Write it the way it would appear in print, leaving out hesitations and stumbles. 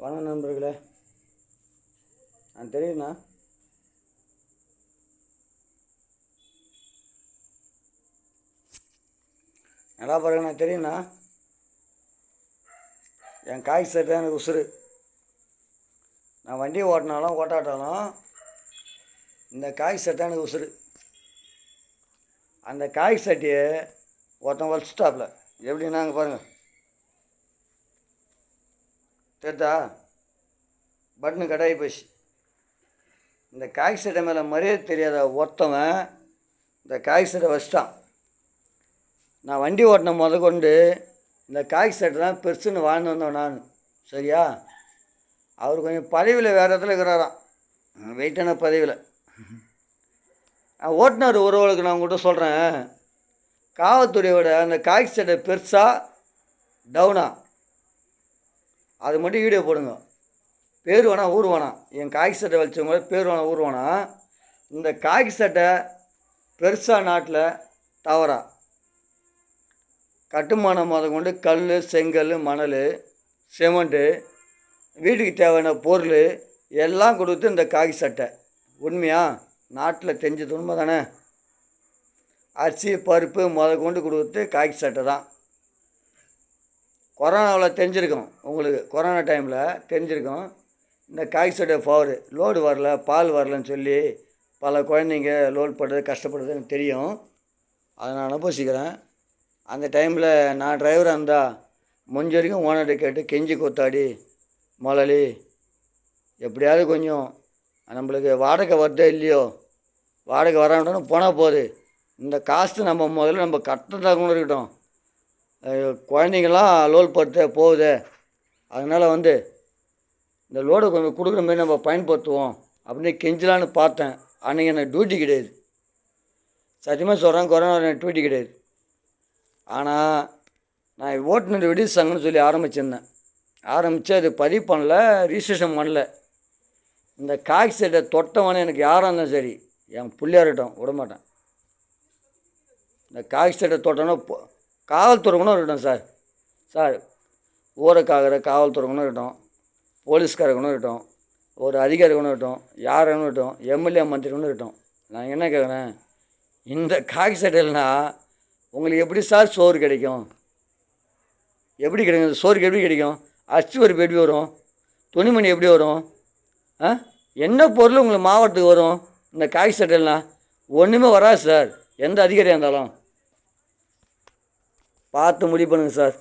வணக்கம் நண்பர்களே. தெரியுண்ணா, நல்லா பாருங்கண்ணா. தெரியுண்ணா, என் காய் சட்டை தான் எனக்கு உசுறு. நான் வண்டி ஓட்டினாலும் ஓட்டாட்டாலும் இந்த காய் சட்டை தான் எனக்கு உசுறு. அந்த காய் சட்டையை ஒருத்தன் வலிச்சுட்டாப்புல. எப்படின்னா அங்கே பாருங்கள், தெரிதா? பட்டனு கடாயி போச்சு. இந்த காய் சட்டை மேலே மரியாதை தெரியாத ஒருத்தவன் இந்த காய் சட்டை வச்சிட்டான். நான் வண்டி ஓட்டின கொண்டு இந்த காய் சட்டை தான் பெருசுன்னு வாழ்ந்து வந்தவன் நான். சரியா? அவர் கொஞ்சம் பதவியில் வேறு இடத்துல இருக்கிறாராம், வெயிட்டான பதவியில். ஓட்டுநர் உறவுகளுக்கு நான் உங்கள்கிட்ட சொல்கிறேன், காவல்துறையோட அந்த காய் சட்டை பெருசா டவுனா அது மட்டும் வீடியோ போடுங்க. பேர் வேணாம் ஊர் வேணாம், என் காய் சட்டை வலிச்சவங்க பேர் வேணாம் ஊர் வேணாம். இந்த காய் சட்டை பெருசாக நாட்டில் தவறா கட்டுமானம் கொண்டு கல், செங்கல், மணல், சிமெண்ட்டு, வீட்டுக்கு தேவையான பொருள் எல்லாம் கொடுத்து இந்த காய் சட்டை உண்மையா நாட்டில் தெரிஞ்சது உண்மை தானே? அரிசி பருப்பு கொண்டு கொடுத்து காய் சட்டை தான். கொரோனாவில் தெரிஞ்சிருக்கோம், உங்களுக்கு கொரோனா டைமில் தெரிஞ்சிருக்கோம். இந்த காய் சட்டை பவர் லோடு வரல, பால் வரலன்னு சொல்லி பல குழந்தைங்க லோடு பண்ணுறது கஷ்டப்படுறது எனக்கு தெரியும். அதை நான் அனுபவிச்சுக்கிறேன். அந்த டைமில் நான் டிரைவராக இருந்தால் முடிஞ்ச வரைக்கும் ஓனர்கிட்ட கேட்டு கெஞ்சி கொத்தாடி, முதலாளி எப்படியாவது கொஞ்சம் நம்மளுக்கு வாடகை வருதோ இல்லையோ, வாடகை வரான்னு போனால் போகுது, இந்த காசு நம்ம முதல்ல நம்ம கட்டுறதாக கூட இருக்கட்டும், குழந்தைங்களாம் லோல் படுத்த போகுது, அதனால் இந்த லோடை கொஞ்சம் கொடுக்குற மாதிரி நம்ம பயன்படுத்துவோம் அப்படின்னு கெஞ்சலான்னு பார்த்தேன். அன்றைக்கி எனக்கு டியூட்டி கிடையாது. சத்தியமாக சொல்கிறேன், கொரோனா எனக்கு டியூட்டி கிடையாது. ஆனால் நான் ஓட்டுநர் விடுதி சங்கம்னு சொல்லி ஆரம்பித்து அது பதிவு பண்ணல, ரிஜிஸ்ட்ரேஷன் பண்ணல. இந்த காய் சட்டை தொட்டவனே எனக்கு யாராக இருந்தாலும் சரி, என் பிள்ளையார்கிட்டும் விடமாட்டேன். இந்த காய் சட்டை தொட்டோன்னா காவல்துறைக்கணும் இருக்கட்டும் சார், ஊரக்காகிற காவல்துறைக்கணும் இருக்கட்டும், போலீஸ்காரக்கணும் இருக்கட்டும், ஒரு அதிகாரிக்கணும் இருக்கட்டும், யாருன்னு இருக்கட்டும், எம்எல்ஏ மந்திரிக்கணும் இருக்கட்டும். நான் என்ன கேட்குறேன், இந்த காய் சட்டையில்னா உங்களுக்கு எப்படி சார் சோறு கிடைக்கும்? எப்படி கிடைக்கும்? இந்த சோறுக்கு எப்படி கிடைக்கும்? அரிசி பருப்பு எப்படி வரும்? துணிமணி எப்படி வரும்? என்ன பொருள் உங்களுக்கு மாவட்டத்துக்கு வரும்? இந்த காய் சட்டைலாம் ஒன்றுமே வராது சார், எந்த அதிகாரியாக இருந்தாலும். பார்த்து முடிவு பண்ணுங்கள் சார்.